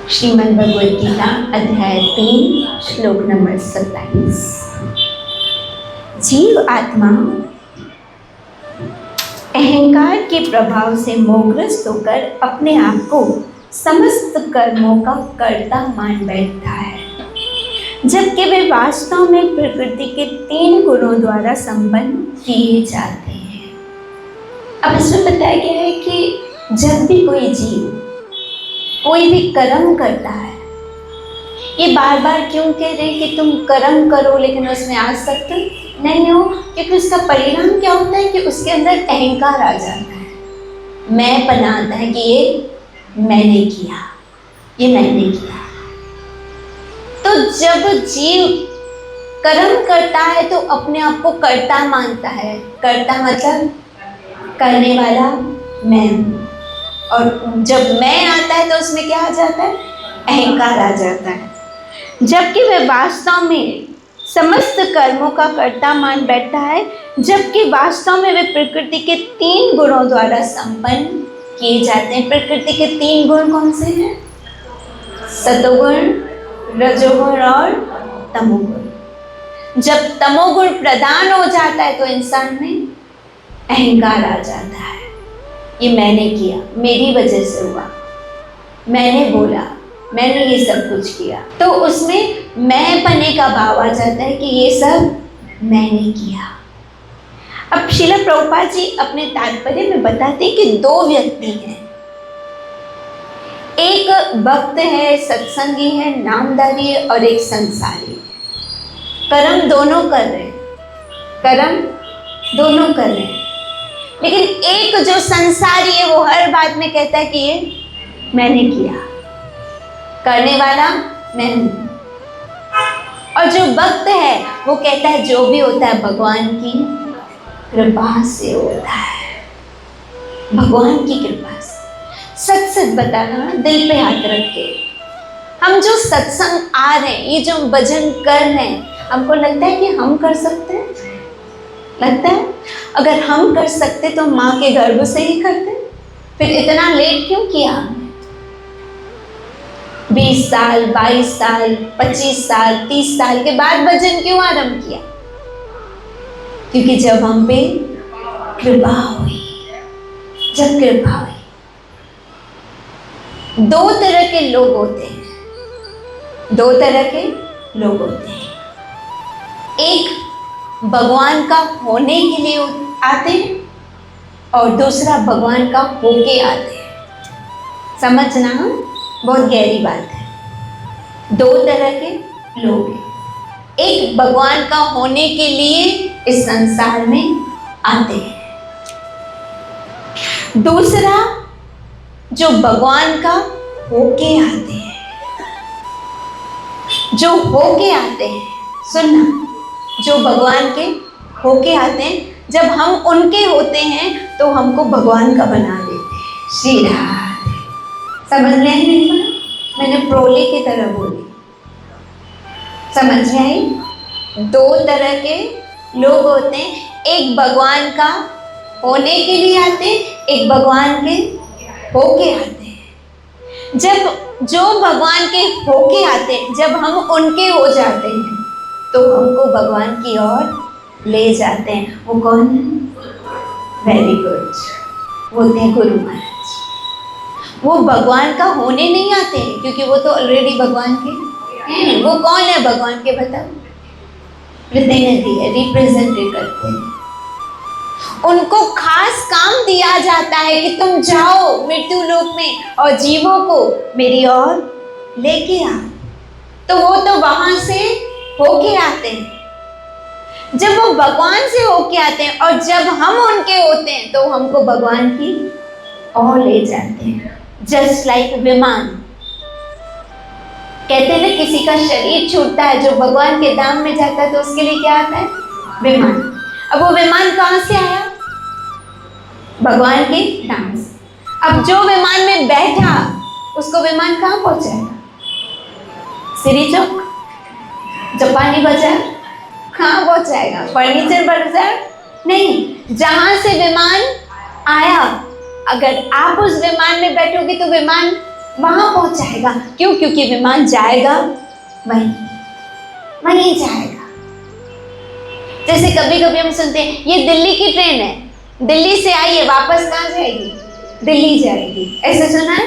श्रीमद् भगवद गीता अध्याय 3 श्लोक नंबर 27। जीव आत्मा अहंकार के प्रभाव से मोहग्रस्त होकर अपने आप को समस्त कर्मों का कर्ता मान बैठता है, जबकि वे वास्तव में प्रकृति के 3 गुणों द्वारा संपन्न किए जाते हैं। अब इसमें बताया गया है कि जब भी कोई जीव कोई भी कर्म करता है, ये बार बार क्यों कह रहे हैं कि तुम कर्म करो लेकिन उसमें आसक्त नहीं हो, क्योंकि उसका परिणाम क्या होता है कि उसके अंदर अहंकार आ जाता है, मैं पना आता है कि ये मैंने किया, ये मैंने किया। तो जब जीव कर्म करता है तो अपने आप को कर्ता मानता है। कर्ता मतलब करने वाला मैं हूँ, और जब मैं आता है तो उसमें क्या आ जाता है, अहंकार आ जाता है, जबकि वह वास्तव में समस्त कर्मों का कर्ता मान बैठता है, जबकि वास्तव में वे प्रकृति के 3 गुणों द्वारा संपन्न किए जाते हैं। प्रकृति के 3 गुण कौन से हैं? सतोगुण, रजोगुण और तमोगुण। जब तमोगुण प्रधान हो जाता है तो इंसान में अहंकार आ जाता है, ये मैंने किया, मेरी वजह से हुआ, मैंने बोला, मैंने ये सब कुछ किया, तो उसमें मैं पने का भाव आ जाता है कि ये सब मैंने किया। अब श्रील प्रभुपाद जी अपने तात्पर्य में बताते हैं कि 2 व्यक्ति हैं, एक भक्त है, सत्संगी है, नामधारी है, और एक संसारी है। कर्म दोनों कर रहे हैं, कर्म दोनों कर रहे हैं, लेकिन एक जो संसारी है वो हर बात में कहता है कि ये मैंने किया, करने वाला मैं हूं। और जो भक्त है वो कहता है जो भी होता है भगवान की कृपा से होता है, भगवान की कृपा से। सच सच बताना, दिल पे हाथ रख के, हम जो सत्संग आ रहे हैं, ये जो भजन कर रहे हैं, हमको लगता है कि हम कर सकते हैं? लगता है? अगर हम कर सकते तो माँ के गर्भ से ही करते, फिर इतना लेट क्यों किया हमने? 20 साल, 22 साल, 25 साल, 30 साल के बाद भजन क्यों आरंभ किया? क्योंकि जब हम पे कृपा हुई, जब कृपा हुई। 2 तरह के लोग होते हैं, 2 तरह के लोग होते हैं। एक भगवान का होने के लिए आते हैं और दूसरा भगवान का होके आते हैं। समझना, बहुत गहरी बात है। 2 तरह के लोग हैं। एक भगवान का होने के लिए इस संसार में आते हैं, दूसरा जो भगवान का होके आते हैं। जो होके आते हैं, सुनना, जो भगवान के होके आते हैं, जब हम उनके होते हैं तो हमको भगवान का बना देते हैं। श्री राधे। समझ में आई मेरी बात? मैंने प्रोले की तरह बोली, समझ में आई? 2 तरह के लोग होते हैं, एक भगवान का होने के लिए आते हैं, एक भगवान के होके आते हैं। जब जो भगवान के होके आते हैं, जब हम उनके हो जाते हैं तो हमको भगवान की ओर ले जाते हैं। वो कौन है? वेरी गुड, वो थे गुरु महाराज। वो भगवान का होने नहीं आते हैं, क्योंकि वो तो ऑलरेडी भगवान के हैं। वो कौन है भगवान के? बताओ। प्रतिनिधि है, रिप्रेजेंट करते हैं। उनको खास काम दिया जाता है कि तुम जाओ मृत्यु लोक में और जीवों को मेरी ओर लेके आओ। तो वो तो वहां से होके आते हैं। जब वो भगवान से होके आते हैं और जब हम उनके होते हैं तो हमको भगवान की ओर ले जाते हैं। जस्ट लाइक विमान, कहते हैं ना, किसी का शरीर छूटता है, जो भगवान के धाम में जाता है तो उसके लिए क्या आता है? विमान। अब वो विमान कहां से आया? भगवान के धाम से। अब जो विमान में बैठा उसको विमान कहां पहुंचाएगा? सीरी चौक, जापानी बाजार, कहाँ पहुंचाएगा? फर्नीचर बाजार नहीं, जहां से विमान आया। अगर आप उस विमान में बैठोगे तो विमान वहां पहुंच जाएगा। क्यों? क्योंकि विमान जाएगा वहीं जाएगा। जैसे कभी कभी हम सुनते हैं ये दिल्ली की ट्रेन है, दिल्ली से आई है, वापस कहाँ जाएगी? दिल्ली जाएगी। ऐसे सुना है?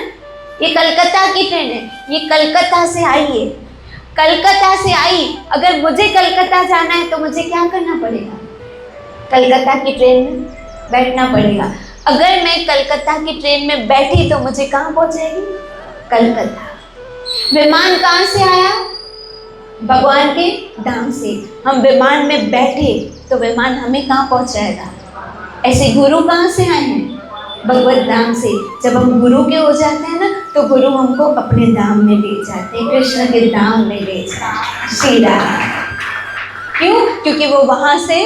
ये कलकत्ता की ट्रेन है, ये कलकत्ता से आई है, कलकत्ता से आई। अगर मुझे कलकत्ता जाना है तो मुझे क्या करना पड़ेगा? कलकत्ता की ट्रेन में बैठना पड़ेगा। अगर मैं कलकत्ता की ट्रेन में बैठी तो मुझे कहाँ पहुंचाएगी? कलकत्ता। विमान कहाँ से आया? भगवान के धाम से। हम विमान में बैठे तो विमान हमें कहाँ पहुंचाएगा? ऐसे गुरु कहाँ से आए हैं? भगवत धाम से। जब हम गुरु के हो जाते हैं ना तो गुरु हमको अपने धाम में ले जाते हैं, कृष्ण के धाम में ले जाते हैं। श्री राम। क्यों? क्योंकि वो वहां से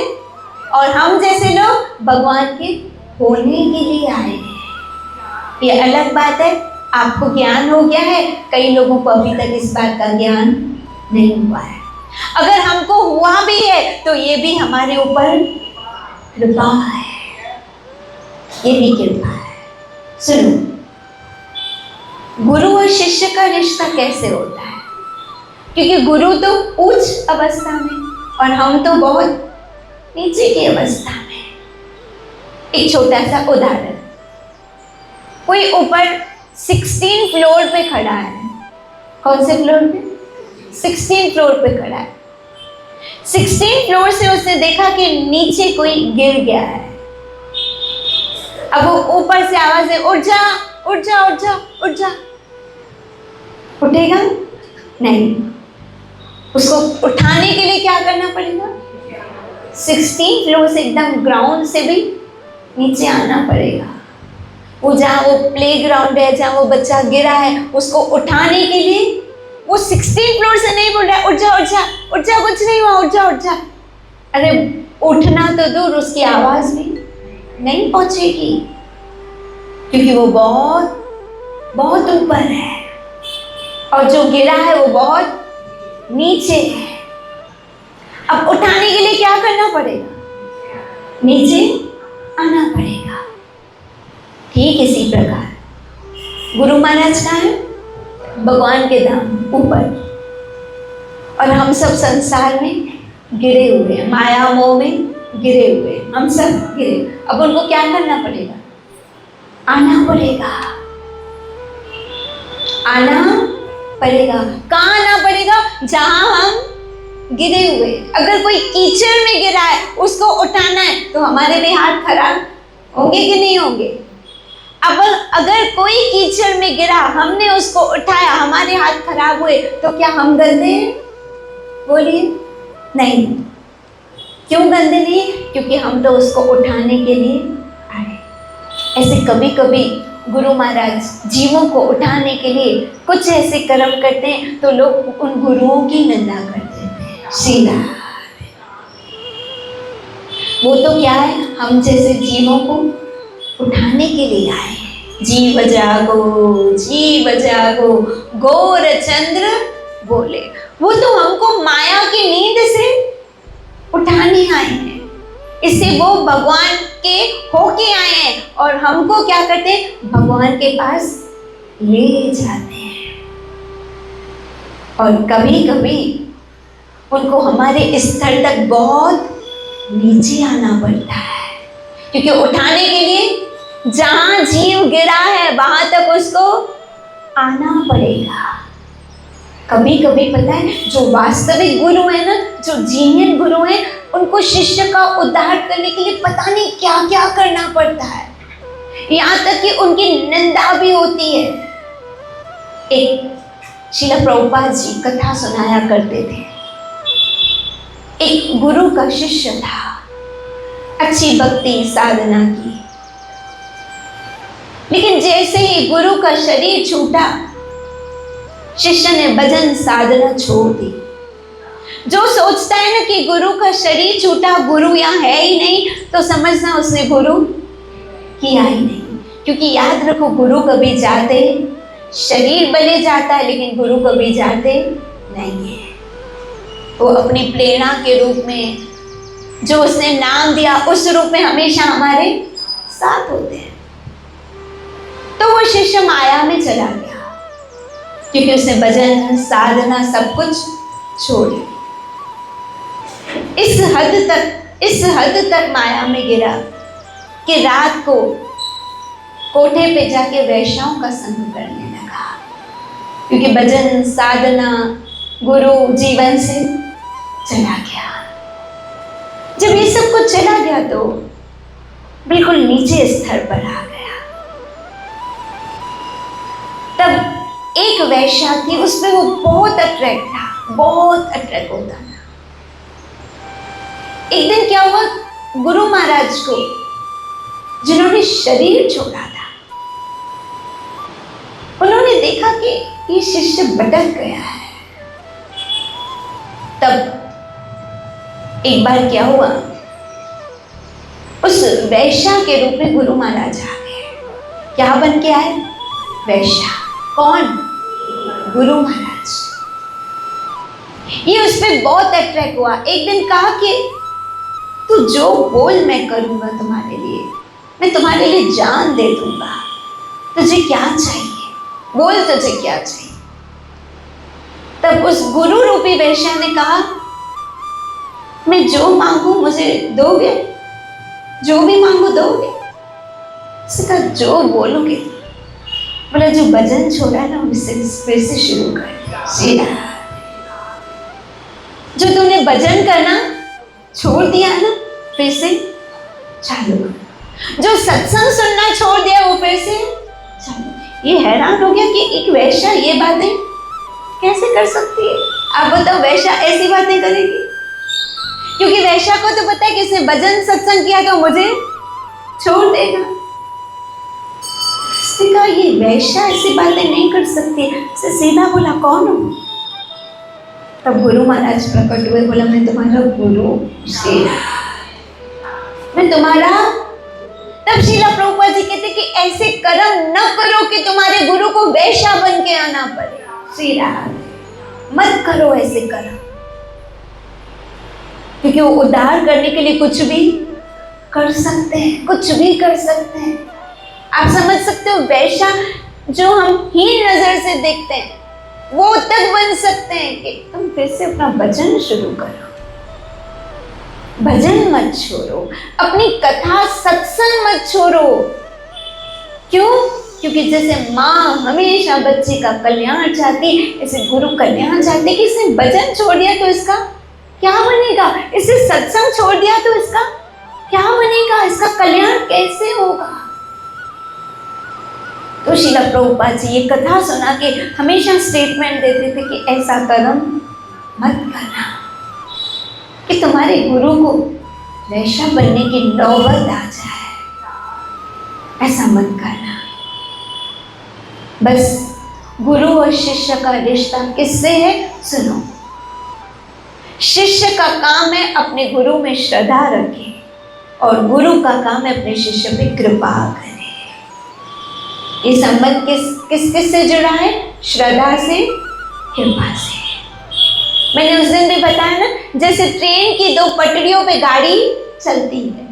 और हम जैसे लोग भगवान के होने के लिए आए हैं। ये अलग बात है। आपको ज्ञान हो गया है, कई लोगों को अभी तक इस बात का ज्ञान नहीं हुआ है। अगर हमको हुआ भी है तो ये भी हमारे ऊपर कृपा है, ये भी कृपा है। सुनो, गुरु और शिष्य का रिश्ता कैसे होता है? क्योंकि गुरु तो उच्च अवस्था में और हम तो बहुत नीचे की अवस्था में। एक छोटा सा उदाहरण, कोई ऊपर 16 फ्लोर पे खड़ा है। कौन से फ्लोर पे? 16 फ्लोर पे खड़ा है। 16 फ्लोर से उसने देखा कि नीचे कोई गिर गया है। अब वो ऊपर से आवाज है, उठ जा उठ जा उठ जा उठ जा। उठेगा नहीं। उसको उठाने के लिए क्या करना पड़ेगा? 16 फ्लोर से एकदम ग्राउंड से भी नीचे आना पड़ेगा। वो जहाँ वो प्ले ग्राउंड है, जहाँ वो बच्चा गिरा है, उसको उठाने के लिए वो 16 फ्लोर से नहीं बोल रहा है उठ जा उठ जा उठ जा, कुछ नहीं हुआ, उठ जा उठ जा। अरे उठना तो दूर, उसकी आवाज भी नहीं पहुंचेगी क्योंकि वो बहुत बहुत ऊपर है और जो गिरा है वो बहुत नीचे है। अब उठाने के लिए क्या करना पड़ेगा? नीचे आना पड़ेगा। ठीक इसी प्रकार गुरु महाराज कहाँ है? भगवान के धाम ऊपर, और हम सब संसार में गिरे हुए हैं, माया मोह में गिरे हुए हैं, हम सब गिरे। अब उनको क्या करना पड़ेगा? आना पड़ेगा, आना पड़ेगा। कहाँ आना पड़ेगा? जहां हम गिरे हुए। अगर कोई कीचड़ में गिरा है, उसको उठाना है तो हमारे भी हाथ खराब होंगे कि नहीं होंगे? अब अगर कोई कीचड़ में गिरा, हमने उसको उठाया, हमारे हाथ खराब हुए तो क्या हम गंदे हैं? बोलिए नहीं। क्यों गंदे नहीं? क्योंकि हम तो उसको उठाने के लिए आए। ऐसे कभी कभी गुरु महाराज जीवों को उठाने के लिए कुछ ऐसे कर्म करते हैं तो लोग उन गुरुओं की निंदा करते हैं। सीधा वो तो क्या है? हम जैसे जीवों को उठाने के लिए आए। जीव जागो गौर चंद्र बोले। वो तो हमको माया की नींद से उठाने आए हैं। इससे वो भगवान के होके आए हैं और हमको क्या करते हैं? भगवान के पास ले जाते हैं। और कभी कभी उनको हमारे स्तर तक बहुत नीचे आना पड़ता है, क्योंकि उठाने के लिए जहां जीव गिरा है वहां तक उसको आना पड़ेगा। कभी कभी पता है, जो वास्तविक गुरु है ना, जो जीनियन गुरु है, उनको शिष्य का उद्धार करने के लिए पता नहीं क्या क्या करना पड़ता है। यहाँ तक कि उनकी निंदा भी होती है। एक श्रील प्रभुपाद जी कथा सुनाया करते थे। एक गुरु का शिष्य था, अच्छी भक्ति साधना की, लेकिन जैसे ही गुरु का शरीर छूटा, शिष्य ने भजन साधना छोड़ दी। जो सोचता है ना कि गुरु का शरीर छूटा, गुरु यहाँ है ही नहीं, तो समझना उसने गुरु किया ही नहीं। क्योंकि याद रखो, गुरु कभी जाते, शरीर भले जाता है लेकिन गुरु कभी जाते नहीं है। वो अपनी प्रेरणा के रूप में, जो उसने नाम दिया, उस रूप में हमेशा हमारे साथ होते हैं। तो वो शिष्य माया में चला गया। क्योंकि उसने भजन साधना सब कुछ छोड़ दिया। इस हद तक माया में गिरा कि रात को कोठे पे जाके वैश्याओं का संग करने लगा, क्योंकि भजन साधना गुरु जीवन से चला गया। जब ये सब कुछ चला गया तो बिल्कुल नीचे स्तर पर आ गया। तब एक वैश्या थी, उसमें वो बहुत अट्रैक्ट था, बहुत अट्रैक्ट होता था। एक दिन क्या हुआ, गुरु महाराज को, जिन्होंने शरीर छोड़ा था, उन्होंने देखा कि ये शिष्य भटक गया है। तब एक बार क्या हुआ, उस वैश्या के रूप में गुरु महाराज आ गए। क्या बन के आए? वैश्या। कौन? गुरु महाराज। ये उस पर बहुत अट्रैक्ट हुआ। एक दिन कहा कि तू जो बोल मैं करूंगा तुम्हारे लिए, मैं तुम्हारे लिए जान दे दूंगा। तुझे क्या चाहिए? बोल तुझे क्या चाहिए? तब उस गुरु रूपी वैश्या ने कहा, मैं जो मांगू मुझे दोगे? जो भी मांगो दोगे? उसने कहा जो बोलोगे। बोला जो भजन छोड़ा ना उसे फिर से शुरू कर। सीधा जो तूने भजन करना छोड़ दिया ना, फिर से चालू कर। जो सत्संग सुनना छोड़ दिया वो फिर से चालू। ये हैरान हो गया कि एक वैश्या ये बातें कैसे कर सकती है। आप बताओ वैश्या ऐसी बातें करेगी? क्योंकि वैश्या को तो पता है कि इसने भजन सत्संग किया तो मुझे छोड़ देगा। उसने कहा ये वैश्या ऐसी बातें नहीं कर सकती। उसने सीधा बोला कौन हो? तब गुरु महाराज प्रकट हुए। बोला मैं तुम्हारा गुरु शीला, मैं तुम्हारा। तब शीला प्रभुपाद जी कहते कि ऐसे कर्म न करो कि तुम्हारे गुरु को वैश्या बन के आना पड़े। शीला मत करो ऐसे कर्म, क्योंकि वो उद्धार करने के लिए कुछ भी कर सकते हैं, कुछ भी कर सकते हैं। आप समझ सकते हो, वैश्या जो हम हीन नजर से देखते हैं वो तक बन सकते हैं कि तुम फिर से अपना भजन शुरू करो। भजन मत छोड़ो, अपनी कथा सत्संग मत छोड़ो। क्यों? क्योंकि जैसे माँ हमेशा बच्चे का कल्याण चाहती, ऐसे गुरु कल्याण चाहते कि इसने भजन छोड़ दिया तो इसका क्या बनेगा, इसे सत्संग छोड़ दिया तो इसका क्या बनेगा, इसका कल्याण कैसे होगा। तो शीला प्रभुपाद जी ये कथा सुना के हमेशा स्टेटमेंट देते थे कि ऐसा कर्म मत करना कि तुम्हारे गुरु को वैश्या बनने की नौबत आ जाए। ऐसा मत करना। बस गुरु और शिष्य का रिश्ता किससे है? सुनो, शिष्य का काम है अपने गुरु में श्रद्धा रखे और गुरु का काम है अपने शिष्य पे कृपा करे। ये संबंध किस से जुड़ा है? श्रद्धा से, कृपा से। मैंने उस दिन भी बताया ना, जैसे ट्रेन की दो पटरियों पे गाड़ी चलती है,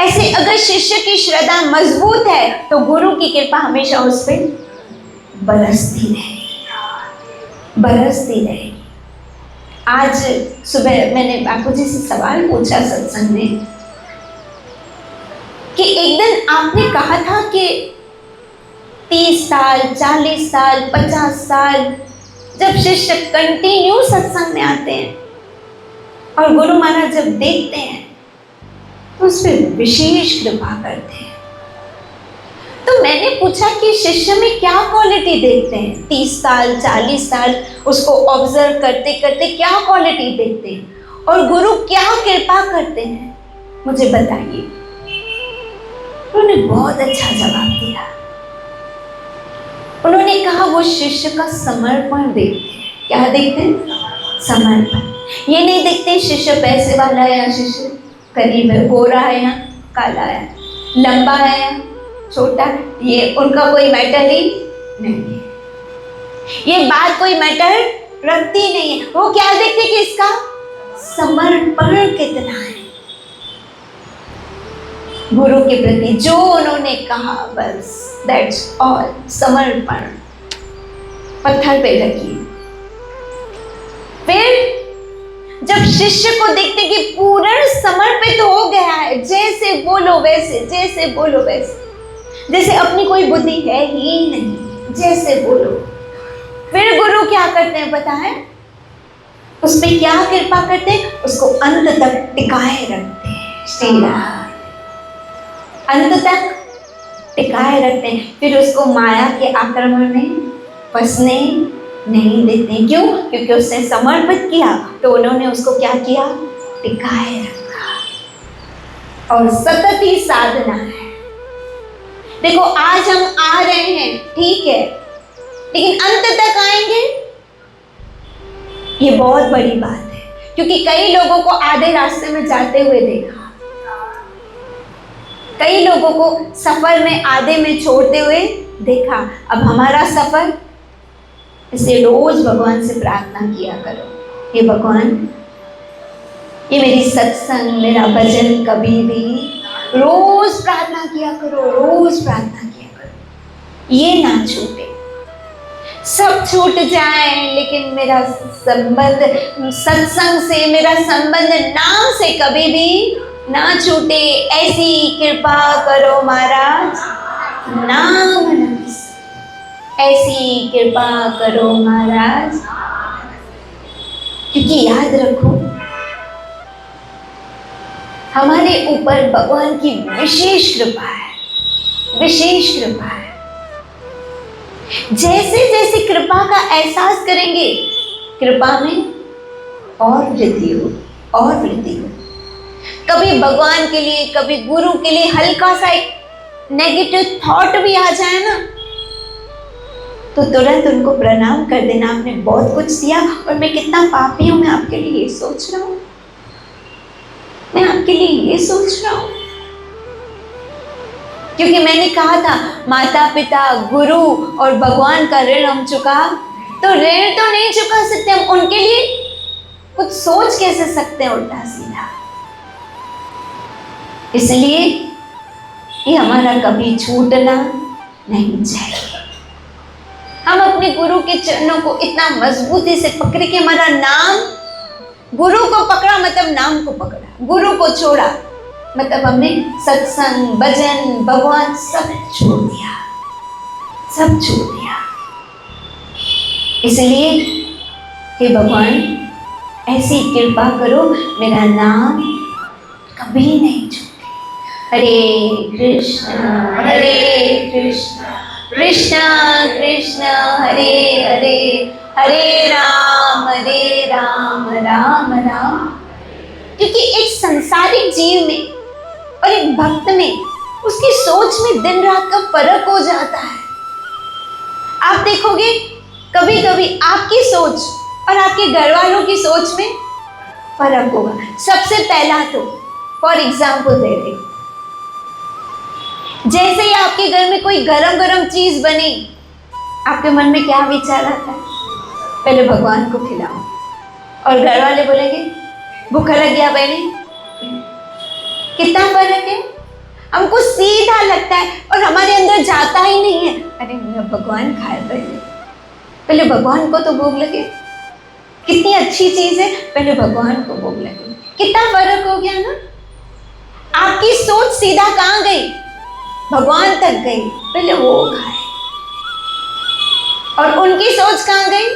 ऐसे अगर शिष्य की श्रद्धा मजबूत है तो गुरु की कृपा हमेशा उस पर बरसती रहेगी, बरसती रहेगी। आज सुबह मैंने बापू जी से सवाल पूछा सत्संग में कि एक दिन आपने कहा था कि 30 साल, 40 साल, 50 साल जब शिष्य कंटिन्यू सत्संग में आते हैं और गुरु महाराज जब देखते हैं तो उस पर विशेष कृपा करते हैं। तो मैंने पूछा कि शिष्य में क्या क्वालिटी देखते हैं? 30 साल, 40 साल उसको ऑब्जर्व करते करते क्या क्वालिटी देखते हैं और गुरु क्या कृपा करते हैं, मुझे बताइए। उन्होंने बहुत अच्छा जवाब दिया। उन्होंने कहा वो शिष्य का समर्पण देखते हैं। क्या देखते हैं? समर्पण। ये नहीं देखते शिष्य पैसे वाला है या शिष्य गरीब है, गोरा है या काला है, लंबा है या छोटा, ये उनका कोई मैटर ही नहीं है। ये बात कोई मैटर रखती नहीं है। वो क्या देखते कि इसका समर्पण कितना है गुरु के प्रति, जो उन्होंने कहा बस दैट्स ऑल, समर्पण। पत्थर पे रखिए। फिर जब शिष्य को देखते कि पूर्ण समर्पित हो गया है, जैसे बोलो वैसे, जैसे बोलो वैसे, जैसे अपनी कोई बुद्धि है ही नहीं, जैसे बोलो, फिर गुरु क्या करते हैं पता है? उस पे क्या कृपा करते हैं? उसको अंत तक टिकाए रखते हैं। श्री राम, अंत तक टिकाए रखते हैं। फिर उसको माया के आक्रमण में फंसने नहीं देते। क्यों? क्योंकि उसने समर्पित किया, तो उन्होंने उसको क्या किया? टिकाए रखा। और सतत ही साधना है। देखो आज हम आ रहे हैं, ठीक है, लेकिन अंत तक आएंगे, ये बहुत बड़ी बात है। क्योंकि कई लोगों को आधे रास्ते में जाते हुए देखा, कई लोगों को सफर में आधे में छोड़ते हुए देखा। अब हमारा सफर, इसलिए रोज भगवान से प्रार्थना किया करो, हे भगवान, ये मेरी सत्संग, मेरा भजन कभी भी, रोज प्रार्थना किया करो, रोज प्रार्थना किया करो, ये ना छूटे। सब छूट जाए लेकिन मेरा संबंध सत्संग से, मेरा संबंध नाम से कभी भी ना छूटे, ऐसी कृपा करो महाराज, नाम से ऐसी कृपा करो महाराज। क्योंकि याद रखो, हमारे ऊपर भगवान की विशेष कृपा है, विशेष कृपा है। जैसे जैसे कृपा का एहसास करेंगे, कृपा में और वृद्धि हो, और वृद्धि हो। कभी भगवान के लिए, कभी गुरु के लिए हल्का सा एक नेगेटिव थॉट भी आ जाए ना, तो तुरंत उनको प्रणाम कर देना, आपने बहुत कुछ दिया और मैं कितना पापी हूं, मैं आपके लिए ये सोच रहा हूं, मैं आपके लिए ये सोच रहा हूं। क्योंकि मैंने कहा था, माता पिता, गुरु और भगवान का ऋण हम चुका, तो ऋण तो नहीं चुका सकते, हम उनके लिए कुछ सोच कैसे सकते हैं उल्टा सीधा। इसलिए ये हमारा कभी छूटना नहीं चाहिए। हम अपने गुरु के चरणों को इतना मजबूती से पकड़ के, हमारा नाम, गुरु को पकड़ा मतलब नाम को पकड़ा, गुरु को छोड़ा मतलब हमने सत्संग, भजन, भगवान सब छोड़ दिया, सब छोड़ दिया। इसलिए हे भगवान, ऐसी कृपा करो, मेरा नाम कभी नहीं छूटे। हरे कृष्ण कृष्ण कृष्ण हरे हरे, हरे राम राम राम। क्योंकि एक संसारिक जीव में और एक भक्त में, उसकी सोच में दिन रात का फर्क हो जाता है। आप देखोगे कभी कभी आपकी सोच और आपके घर वालों की सोच में फर्क होगा। सबसे पहला तो फॉर एग्जाम्पल दे रही, जैसे ही आपके घर में कोई गरम गरम चीज बनी, आपके मन में क्या विचार आता है? पहले भगवान को खिलाओ। और घर वाले बोलेंगे भूखा लग गया बहनी। कितना फर्क है। हमको सीधा लगता है और हमारे अंदर जाता ही नहीं है, अरे मेरा भगवान खाए, पहले भगवान को तो भोग लगे। कितनी अच्छी चीज है, पहले भगवान को भोग लगे। कितना फर्क हो गया ना। आपकी सोच सीधा कहां गई? भगवान तक गई, पहले वो खाए। और उनकी सोच कहां गई?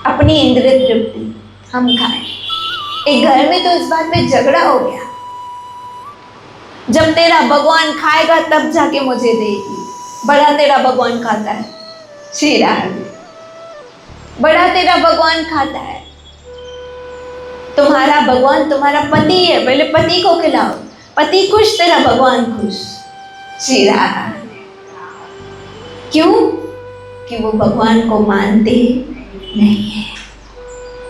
अपनी इंद्रिय तृप्ति, हम खाए। एक घर में तो इस बात पे झगड़ा हो गया, जब तेरा भगवान खाएगा तब जाके मुझे देगी। बड़ा तेरा भगवान खाता है, श्री राम, बड़ा तेरा भगवान खाता है। तुम्हारा भगवान तुम्हारा पति है, पहले पति को खिलाओ। पति खुश, तेरा भगवान खुश, श्री राम। क्यों? कि वो भगवान को मानते नहीं है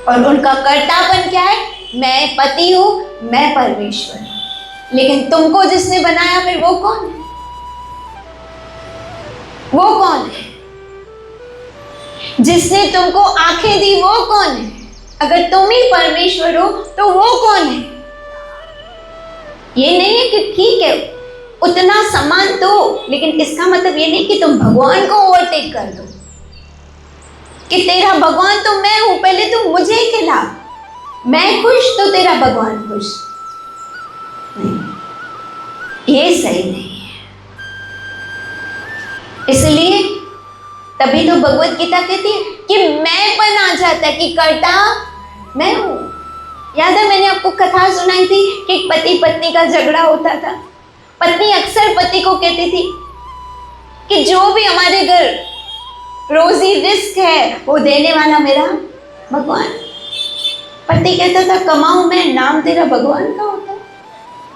और उनका कर्तापन क्या है? मैं पति हूं, मैं परमेश्वर हूं। लेकिन तुमको जिसने बनाया, फिर वो कौन है? वो कौन है? जिसने तुमको आंखें दी, वो कौन है? अगर तुम ही परमेश्वर हो तो वो कौन है? ये नहीं है कि ठीक है उतना सम्मान दो, लेकिन इसका मतलब ये नहीं कि तुम भगवान को ओवरटेक कर दो। कि तेरा भगवान तो मैं हूं, पहले तू मुझे खिला, मैं खुश तो तेरा भगवान खुश। नहीं, ये सही नहीं है। इसलिए तभी तो भगवत गीता कहती है कि मैं बन आ जाता है, कि करता मैं हूं। याद है मैंने आपको कथा सुनाई थी कि पति पत्नी का झगड़ा होता था। पत्नी अक्सर पति को कहती थी कि जो भी हमारे घर रोजी रिस्क है वो देने वाला मेरा भगवान। पति कहता था कमाऊं मैं, नाम तेरा भगवान का होता है।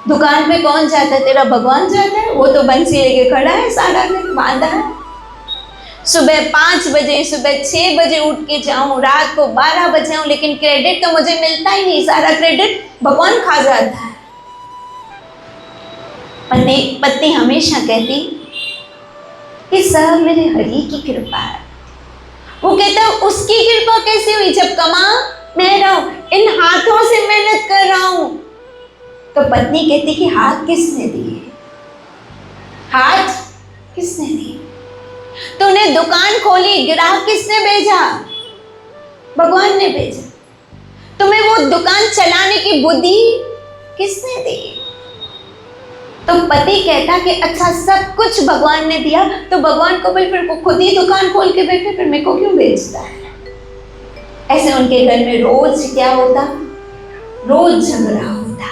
दुकान पे कौन जाता है? तेरा भगवान जाता है, वो तो बंसी लेके खड़ा है, सारा दिन बांधा है। सुबह 5 बजे, सुबह 6 बजे उठ के जाऊं, रात को 12 बजे आऊं, लेकिन क्रेडिट तो मुझे मिलता ही नहीं, सारा क्रेडिट भगवान खा जाता है। पत्नी हमेशा कहती कि सब मेरे हरि की कृपा है। वो कहता उसकी कृपा कैसे हुई? जब कमा मैं रहा हूं, इन हाथों से मेहनत कर रहा हूं। तो पत्नी कहती कि हाथ किसने दिए? हाथ किसने दिए? तूने दुकान खोली, ग्राहक किसने भेजा? भगवान ने भेजा। तुम्हें वो दुकान चलाने की बुद्धि किसने दी? तो पति कहता कि अच्छा सब कुछ भगवान ने दिया, तो भगवान को फिर खुद ही दुकान खोल के बैठे, फिर मेरे को क्यों बेचता है? ऐसे उनके घर में रोज क्या होता? रोज झगड़ा होता।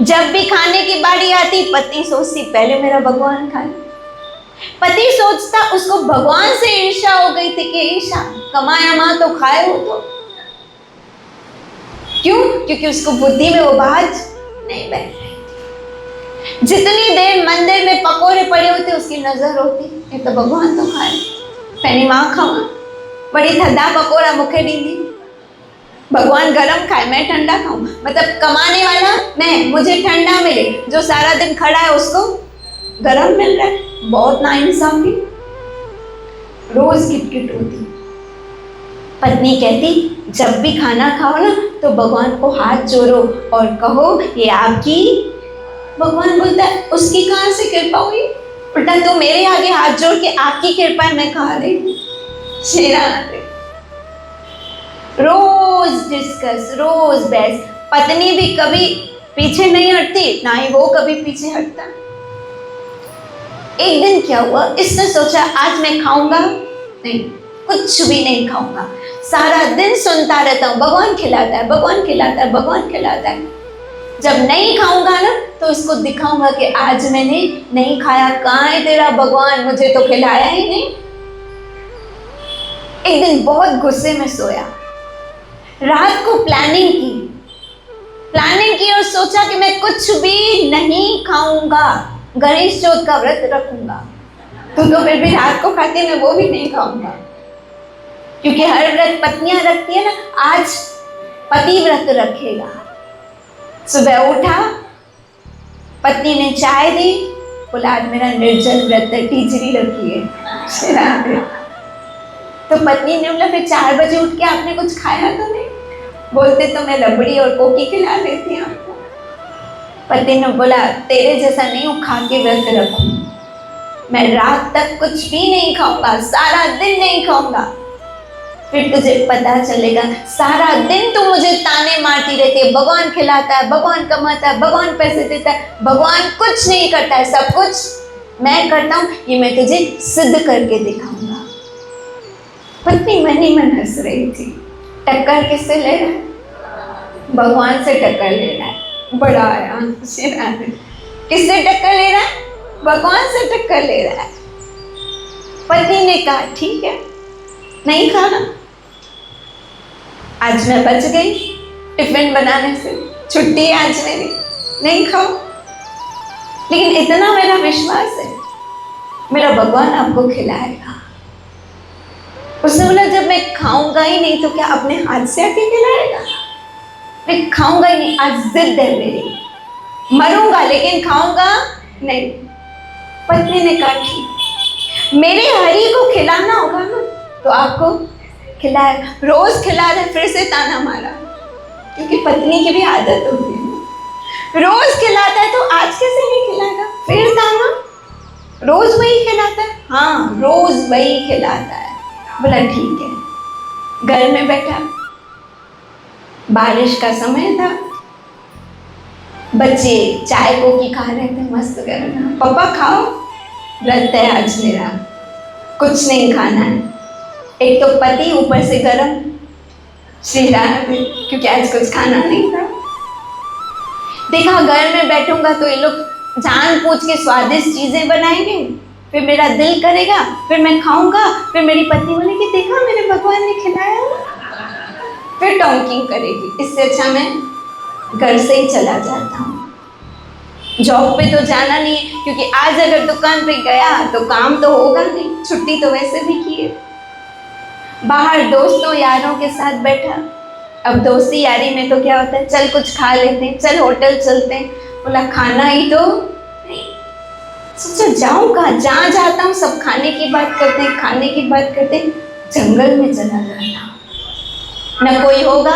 जब भी खाने की बारी आती, पत्नी सोचती पहले मेरा भगवान खाए। पति सोचता उसको भगवान से ईर्ष्या हो गई थी कि ईर्ष्या कमाया मां तो खाए हो। तो क्यों? क्योंकि उसको बुद्धि में वो बात नहीं बैठ रही थी। जितनी देर मंदिर में पकोड़े पड़े होते उसकी नजर होती ये तो भगवान तो खाए, पैनी मां खावा बड़ी थदा पकोड़ा मुखे दी, भगवान गरम खाए मैं ठंडा खाऊं। मतलब कमाने वाला मैं, मुझे ठंडा मिले, जो सारा दिन खड़ा है उसको गरम मिल रहा है। बहुत नाइंसाफी। रोज किटकिट होती। पत्नी कहती जब भी खाना खाओ ना तो भगवान को हाथ जोड़ो और कहो ये आपकी। भगवान बोलता है उसकी कहां से कृपा हुई? उल्टा तो मेरे आगे हाथ जोड़ के आपकी कृपा है मैं खा रही हूँ। रोज डिस्कस, रोज बहस। पत्नी भी कभी पीछे नहीं हटती, ना ही वो कभी पीछे हटता। एक दिन क्या हुआ, इसने सोचा आज मैं खाऊंगा नहीं, कुछ भी नहीं खाऊंगा, सारा दिन सुनता रहता हूँ भगवान खिलाता है, भगवान खिलाता है, भगवान खिलाता है। जब नहीं खाऊंगा ना तो इसको दिखाऊंगा कि आज मैंने नहीं खाया, कहाँ है तेरा भगवान, मुझे तो खिलाया ही नहीं। एक दिन बहुत गुस्से में सोया, रात को प्लानिंग की और सोचा कि मैं कुछ भी नहीं खाऊंगा, गणेश चौथ का व्रत रखूंगा। तो फिर भी रात को खाती, मैं वो भी नहीं खाऊंगा, क्योंकि हर व्रत पत्नियां रखती है ना, आज पति व्रत रखेगा। सुबह उठा, पत्नी ने चाय दी, बोला आज मेरा निर्जल व्रत है, टीजरी रखी है। तो पत्नी ने बोला फिर 4 बजे उठ के आपने कुछ खाया तो नहीं? बोलते तो मैं रबड़ी और कोकी खिला देती हूँ आपको। पति ने बोला तेरे जैसा नहीं हूँ, खा के व्रत रखूं, मैं रात तक कुछ भी नहीं खाऊंगा, सारा दिन नहीं खाऊंगा, फिर तुझे पता चलेगा। सारा दिन तू मुझे ताने मारती रहती है, भगवान खिलाता है, भगवान कमाता है, भगवान पैसे देता है, भगवान कुछ नहीं करता है, सब कुछ मैं करता हूँ, ये मैं तुझे सिद्ध करके दिखाऊंगा। पत्नी मन ही मन हंस रही थी। टक्कर किससे ले रहा है? भगवान से टक्कर ले रहा है। बड़ा आया किससे टक्कर ले रहा है? भगवान से टक्कर ले रहा है। पत्नी ने कहा ठीक है नहीं खाना, आज मैं बच गई टिफिन बनाने से, छुट्टी है आज मेरी, नहीं खाओ। लेकिन इतना मेरा विश्वास है मेरा भगवान आपको खिलाएगा। उसने बोला जब मैं खाऊंगा ही नहीं तो क्या अपने हाथ से आके खिलाएगा? मैं खाऊंगा ही नहीं, आज जिद है मेरी, मरूंगा लेकिन खाऊंगा नहीं। पत्नी ने कहा ठीक, मेरे हरि को खिलाना होगा ना तो आपको खिलाए। रोज खिला रहे, फिर से ताना मारा, क्योंकि पत्नी की भी आदत होती है, रोज खिलाता है तो आज कैसे नहीं खिलाएगा? फिर ताना, रोज वही खिलाता है, हाँ रोज वही खिलाता है। बोला ठीक है, घर में बैठा, बारिश का समय था, बच्चे चाय कोकी खा रहे थे मस्त गर्म। पापा खाओ, व्रत है आज मेरा, कुछ नहीं खाना है। एक तो पति ऊपर से गरम, श्री राधे, क्योंकि आज कुछ खाना नहीं था। देखा घर में बैठूंगा तो ये लोग जान पूछ के स्वादिष्ट चीजें बनाएंगे, फिर मेरा दिल करेगा, फिर मैं खाऊंगा, फिर मेरी पत्नी बोलेगी देखा मेरे भगवान ने खिलाया, फिर टॉन्किंग करेगी। इससे अच्छा मैं घर से ही चला जाता हूँ। जॉब पे तो जाना नहीं है, क्योंकि आज अगर दुकान पे गया तो काम तो होगा नहीं, छुट्टी तो वैसे भी की है। बाहर दोस्तों यारों के साथ बैठा, अब दोस्ती यारी में तो क्या होता है, चल कुछ खा लेते हैं, चल होटल चलते हैं। बोला खाना ही तो नहीं, सोचा जाऊँ कहाँ, जहाँ जाता हूँ सब खाने की बात करते हैं, खाने की बात करते हैं। जंगल में चला जाता हूँ, न कोई होगा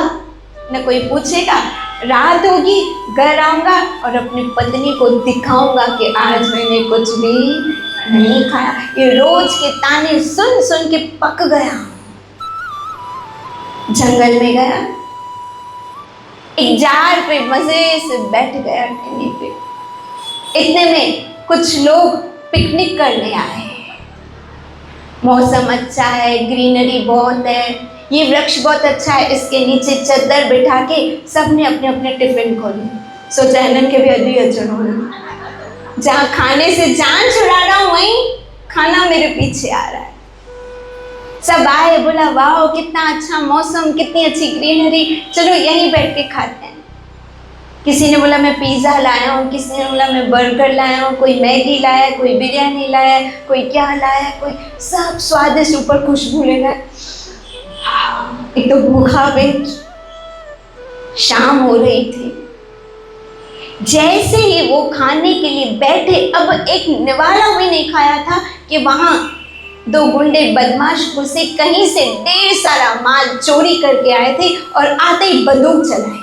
न कोई पूछेगा, रात होगी घर आऊँगा और अपनी पत्नी को दिखाऊंगा कि आज मैंने कुछ भी नहीं खाया। ये रोज के ताने सुन सुन के पक गया। जंगल में गया, एक जार पे मजे से बैठ गया टहनी पे। इतने में कुछ लोग पिकनिक करने आए। मौसम अच्छा है, ग्रीनरी बहुत है, ये वृक्ष बहुत अच्छा है, इसके नीचे चादर बिठा के सबने अपने अपने टिफिन खोले। सोचा इन्हन के भी अभी अचन होना, जहाँ खाने से जान छुड़ा रहा हूँ वहीं खाना मेरे पीछे आ रहा है। सब आए, बोला वाह कितना अच्छा मौसम, कितनी अच्छी ग्रीनरी, चलो यहीं बैठ के खाते हैं। किसी ने बोला मैं पिज़्ज़ा लाया हूँ, किसी ने बोला मैं बर्गर लाया हूँ, कोई मैगी लाया, कोई बिरयानी लाया, कोई क्या लाया, कोई सब स्वादिष्ट, ऊपर खुशबू ले गए। एक तो भूखा पेट, शाम हो रही थी। जैसे ही वो खाने के लिए बैठे, अब एक निवाला भी नहीं खाया था कि वहां दो गुंडे बदमाश घुसे, कहीं से ढेर सारा माल चोरी करके आए थे और आते ही बंदूक चलाई।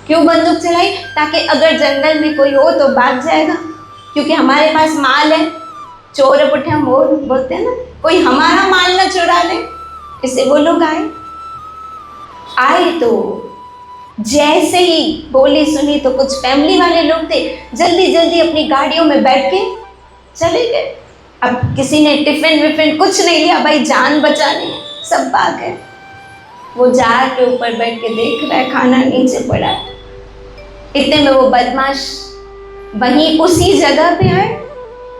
क्यों बंदूक चलाई? ताकि अगर जंगल में कोई हो तो भाग जाएगा, क्योंकि हमारे पास माल है। चोर पुठे हम बोलते हैं ना, कोई हमारा माल ना चुरा ले, इससे वो लोग आए तो जैसे ही बोली सुनी तो कुछ फैमिली वाले लोग थे, जल्दी जल्दी अपनी गाड़ियों में बैठ के चले गए। अब किसी ने टिफिन विफिन कुछ नहीं लिया, भाई जान बचानी है, सब भाग गए। वो जार के ऊपर बैठ के देख रहा है, खाना नीचे पड़ा है। इतने में वो बदमाश वहीं उसी जगह पे है।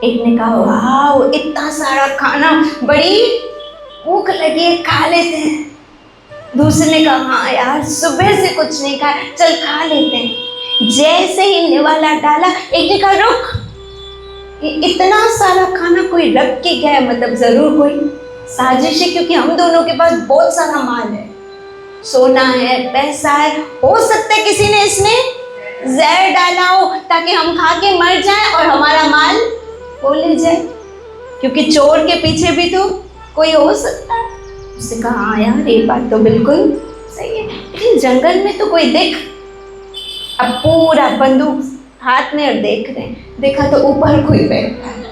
एक ने कहा वाह इतना सारा खाना, बड़ी भूख लगी है, खा लेते हैं। दूसरे ने कहा हाँ यार सुबह से कुछ नहीं खाया, चल खा लेते हैं। जैसे ही निवाला डाला, एक ने कहा रुक, इतना सारा खाना कोई रख के गया है, मतलब जरूर कोई साजिश है, क्योंकि हम दोनों के पास बहुत सारा माल है, सोना है, पैसा है। हो सकता है किसी ने इसने जहर डाला हो ताकि हम खा के मर जाएं और हमारा माल वो ले जाए, क्योंकि चोर के पीछे भी तो कोई हो सकता है। उसने कहा हाँ यार ये बात तो बिल्कुल सही है, लेकिन जंगल में तो कोई दिख। अब पूरा बंदूक हाथ में और देख रहे हैं, देखा तो ऊपर कोई बैठा है।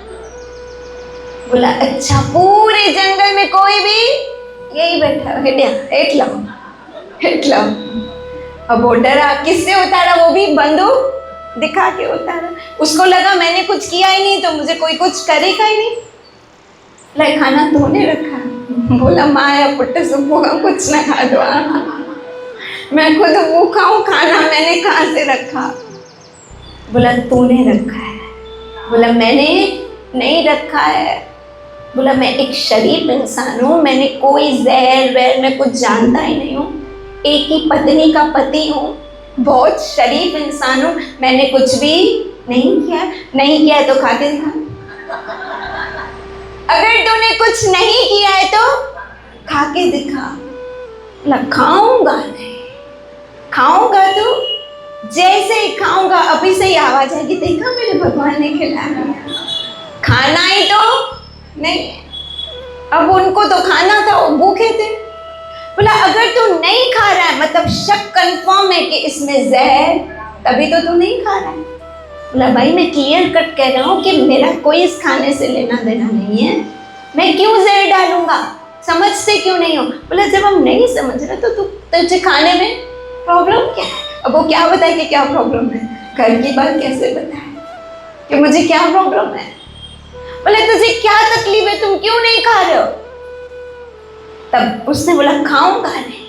बोला अच्छा पूरे जंगल में कोई भी यही बैठा है, हेट लाओ। अब वो डरा, किससे उतारा? वो भी बंदूक दिखा के उतारा। उसको लगा मैंने कुछ किया ही नहीं तो मुझे कोई कुछ करेगा ही नहीं। लाइक खाना तूने रखा? बोला माया पुट्टे सुबह कुछ ना खा दो, मैं खुद भूखा हूँ, खाना मैंने कहाँ से रखा? बोला तूने रखा है। बोला मैंने नहीं रखा है। बोला मैं एक शरीफ इंसान हूँ, मैंने कोई जहर वहर मैं कुछ जानता ही नहीं हूँ, एक ही पत्नी का पति हूँ, बहुत शरीफ इंसान हूँ, मैंने कुछ भी नहीं किया है तो खा के दिखा। अगर तूने कुछ नहीं किया है तो खा के दिखा। बोला खाऊंगा नहीं, खाऊंगा तो जैसे ही खाऊंगा अभी से ही आवाज आएगी, देखा मेरे भगवान ने खिलाया। खाना ही तो नहीं, अब उनको तो खाना था, वो भूखे थे। बोला अगर तू नहीं खा रहा है मतलब शक कंफर्म है कि इसमें जहर, तभी तो तू नहीं खा रहा है। बोला भाई मैं क्लियर कट कह रहा हूँ कि मेरा कोई इस खाने से लेना देना नहीं है, मैं क्यों जहर डालूंगा? समझते क्यों नहीं हो? बोला जब हम नहीं समझ रहे तो तुझे खाने में प्रॉब्लम क्या है? अब वो क्या बताए कि क्या प्रॉब्लम है? घर की बात कैसे बताए कि मुझे क्या प्रॉब्लम है? बोले तुझे क्या तकलीफ है, तुम क्यों नहीं खा रहे हो? तब उसने बोला खाऊंगा नहीं।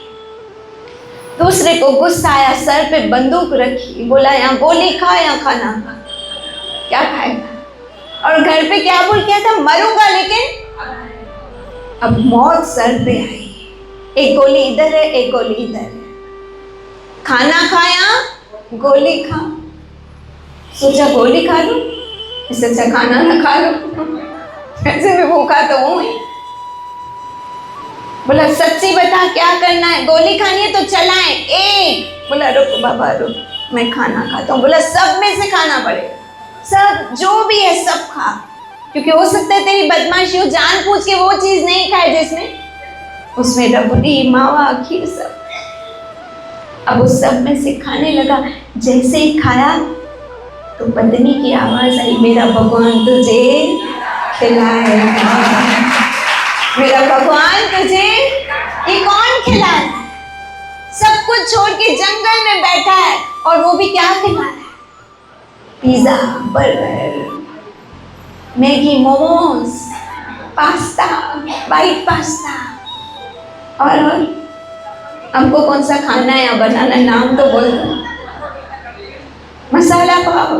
दूसरे को गुस्सा आया, सर पे बंदूक रखी, बोला यहाँ गोली खा या खाना खा, क्या खाएगा? और घर पे क्या बोल किया था, मरूंगा लेकिन अब मौत सर पे आई, एक गोली इधर है एक गोली इधर है, खाना खाया गोली खा, सोचा गोली खा लूं इससे अच्छा खाना ना खा लूं, ऐसे में भूखा तो हूं ही। बोला सच्ची बता क्या करना है, गोली खानी है तो चलाएं एक। बोला रुक बाबा रुक, मैं खाना खाता हूँ। बोला सब में से खाना पड़ेगा, सब जो भी है सब खा, क्योंकि हो सकता है तेरी बदमाशी हो, जान पूछ के वो चीज नहीं खाए जिसमें उसमें रबड़ी मावा खीर सब। अब उस सब में से खाने लगा, जैसे ही खाया तो पत्नी की आवाज आई, मेरा भगवान तुझे खिलाएगा, मेरा भगवान तुझे। ये कौन खिला रहा है? सब कुछ छोड़ के जंगल में बैठा है और वो भी क्या खिला रहा है? Pizza, burger, Maggi, momos, pasta, white pasta, और हमको कौन सा खाना है या बनाना, नाम तो बोल दो, मसाला पाव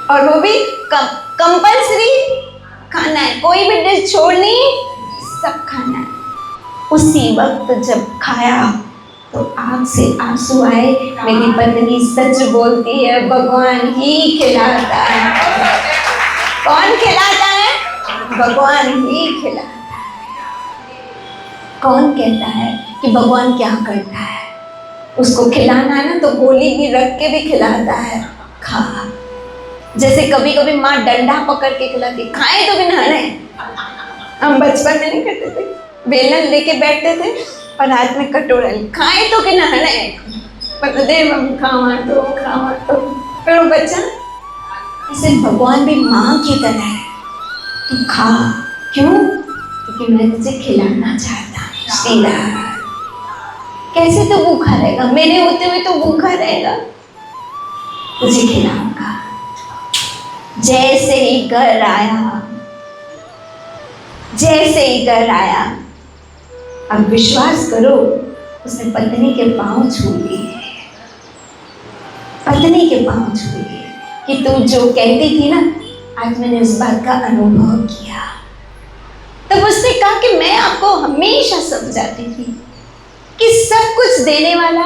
और वो भी कंपल्सरी खाना है, कोई भी डिश छोड़नी, सब खाना है। उसी वक्त जब खाया तो आँख से आंसू आए। मेरी पत्नी सच बोलती है, भगवान ही खिलाता है। कौन खिलाता है? भगवान ही खिलाता है। कौन कहता है कि भगवान क्या करता है? उसको खिलाना है ना तो गोली भी रख के भी खिलाता है, खा। जैसे कभी कभी माँ डंडा पकड़ के खिलाती, खाए तो भी नहाने। हम बचपन में नहीं करते थे, बेलन लेके बैठते थे और हाथ में कटोरा, खाए तो कि नहाने, पता दे खावा तो। फिर वो बच्चा, ऐसे भगवान भी माँ की तरह है, तू खा। क्यों? क्योंकि मैं तुझे खिलाना चाहता हूँ। सीधा कैसे तो भूखा रहेगा, मेरे होते हुए तो भूखा रहेगा, तुझे खिलाऊंगा। जैसे ही घर आया, अब विश्वास करो, उसने पत्नी के पांव छू लिए, पत्नी के पांव छू लिए कि तू जो कहती थी ना, आज मैंने उस बात का अनुभव किया। तब उसने कहा कि मैं आपको हमेशा समझाती थी कि सब कुछ देने वाला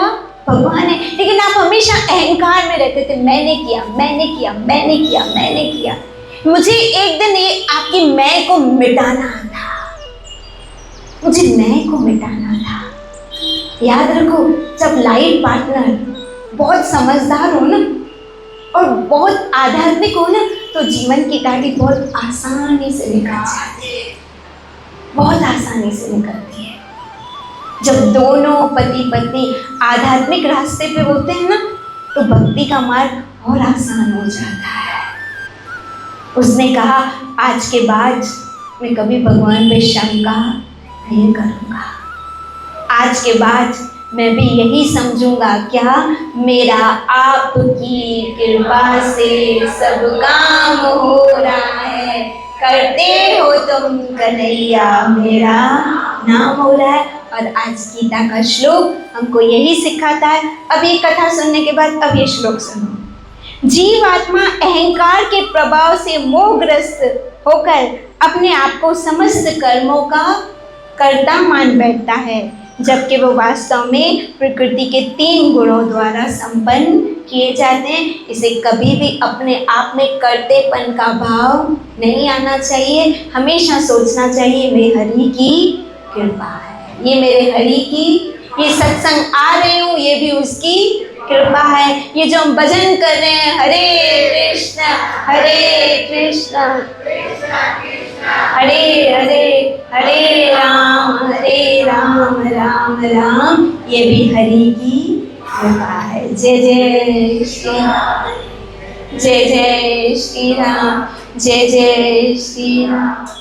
भगवान है, लेकिन आप हमेशा अहंकार में रहते थे, मैंने किया। मुझे एक दिन ये आपकी मैं को मिटाना था, मुझे मैं को मिटाना था। याद रखो, जब लाइफ पार्टनर बहुत समझदार हो ना और बहुत आध्यात्मिक हो ना, तो जीवन की गाड़ी बहुत आसानी से निकल जाती है, बहुत आसानी से निकलती है। जब दोनों पति पत्नी आध्यात्मिक रास्ते पे होते हैं ना, तो भक्ति का मार्ग और आसान हो जाता है। उसने कहा आज के बाद मैं कभी भगवान पे शंका नहीं करूँगा, आज के बाद मैं भी यही समझूंगा, क्या मेरा आपकी कृपा से सब काम हो रहा है, करते हो तुम कन्हैया मेरा नाम हो रहा है। और आज गीता का श्लोक हमको यही सिखाता है। अब ये कथा सुनने के बाद अब ये श्लोक सुनो। जीवात्मा अहंकार के प्रभाव से मोहग्रस्त होकर अपने आप को समस्त कर्मों का कर्ता मान बैठता है, जबकि वो वास्तव में प्रकृति के 3 गुणों द्वारा संपन्न किए जाते हैं। इसे कभी भी अपने आप में कर्तेपन का भाव नहीं आना चाहिए, हमेशा सोचना चाहिए मैं हरि की कृपा है, ये मेरे हरि की, ये सत्संग आ रही हूँ ये भी उसकी कृपा है। ये जो हम भजन कर रहे हैं, हरे कृष्ण हरे हरे, हरे राम राम राम, ये भी हरि की कृपा है। जय जय श्री राम, जय जय श्री राम, जय जय श्री राम।